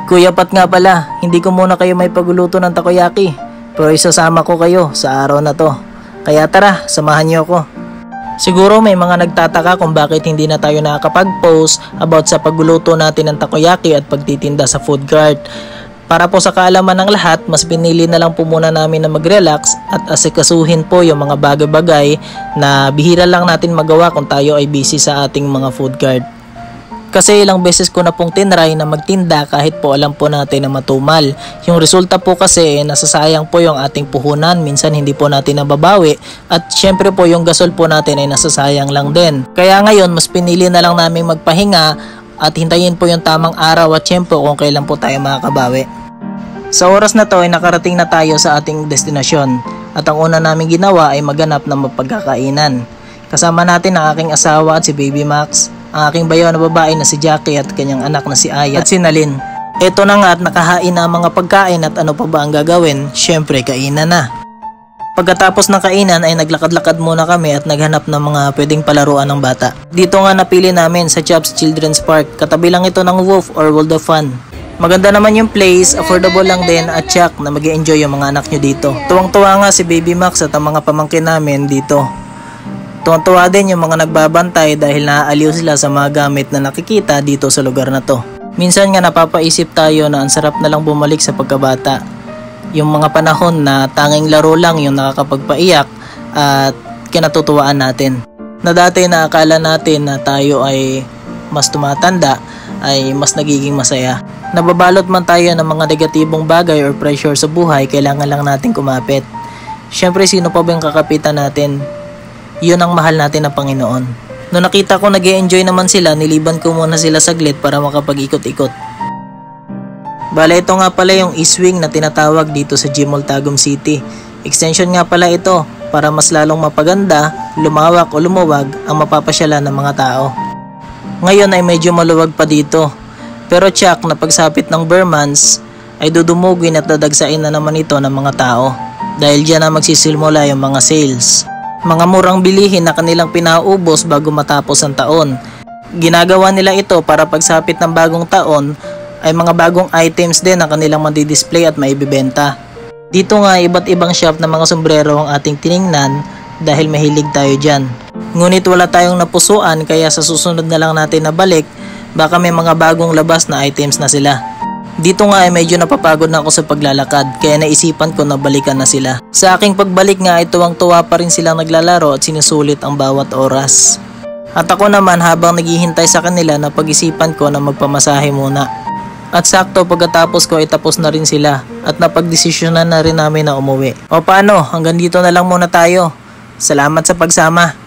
Kuya Pat nga pala, hindi ko muna kayo may pagluluto ng takoyaki, pero isasama ko kayo sa araw na to. Kaya tara, samahan niyo ako. Siguro may mga nagtataka kung bakit hindi na tayo nakakapag-post about sa pagluluto natin ng takoyaki at pagtitinda sa food cart. Para po sa kaalaman ng lahat, mas pinili na lang po muna namin na mag-relax at asikasuhin po yung mga bagay-bagay na bihira lang natin magawa kung tayo ay busy sa ating mga food cart. Kasi ilang beses ko na pong tinry na magtinda kahit po alam po natin na matumal. Yung resulta po kasi nasasayang po yung ating puhunan, minsan hindi po natin nababawi at syempre po yung gasol po natin ay nasasayang lang din. Kaya ngayon mas pinili na lang namin magpahinga at hintayin po yung tamang araw at syempre kung kailan po tayo makakabawi. Sa oras na to ay nakarating na tayo sa ating destinasyon at ang una namin ginawa ay maghanap ng mapagkakainan. Kasama natin ang aking asawa at si Baby Max, ang aking bayaw na babae na si Jackie at kanyang anak na si Aya at si Nalin. Eto na nga at nakahain na ang mga pagkain at ano pa ba ang gagawin? Syempre kainan na. Pagkatapos ng kainan ay naglakad-lakad muna kami at naghanap ng mga pwedeng palaruan ng bata. Dito nga napili namin sa Chops Children's Park, katabi lang ito ng Wolf or World of Fun. Maganda naman yung place, affordable lang din at tsak na mag-i-enjoy yung mga anak nyo dito. Tuwang-tuwa nga si Baby Max at ang mga pamangkin namin dito. Tuwang-tuwa din yung mga nagbabantay dahil naaaliw sila sa mga gamit na nakikita dito sa lugar na to. Minsan nga napapaisip tayo na ang sarap na lang bumalik sa pagkabata. Yung mga panahon na tanging laro lang yung nakakapagpaiyak at kinatutuwaan natin. Na dati na akala natin na tayo ay mas tumatanda ay mas nagiging masaya. Nababalot man tayo ng mga negatibong bagay or pressure sa buhay, kailangan lang natin kumapit. Syempre sino pa ba yung kakapitan natin? Yun ang mahal natin na Panginoon. Noong nakita ko nag-e-enjoy naman sila, niliban ko muna sila saglit para makapag-ikot-ikot. Bale ito nga pala yung e-swing na tinatawag dito sa Gmall Tagum City. Extension nga pala ito para mas lalong mapaganda, lumawak o lumuwag ang mapapasyalan ng mga tao. Ngayon ay medyo maluwag pa dito. Pero tsak na pagsapit ng Burmans ay dudumugin at dadagsain na naman ito ng mga tao. Dahil dyan na magsisimula yung mga sales. Mga murang bilihin na kanilang pinaubos bago matapos ang taon. Ginagawa nila ito para pagsapit ng bagong taon ay mga bagong items din ang kanilang madi-display at maibibenta. Dito nga iba't ibang shop ng mga sombrero ang ating tiningnan dahil mahilig tayo dyan. Ngunit wala tayong napusuan kaya sa susunod na lang natin nabalik, baka may mga bagong labas na items na sila. Dito nga ay medyo napapagod na ako sa paglalakad kaya naisipan ko na balikan na sila. Sa aking pagbalik nga ay tuwang-tuwa pa rin silang naglalaro at sinusulit ang bawat oras. At ako naman habang naghihintay sa kanila na pag-isipan ko na magpamasahe muna. At sakto pagkatapos ko ay tapos na rin sila at napagdesisyonan na rin namin na umuwi. O paano, hanggang dito na lang muna tayo. Salamat sa pagsama.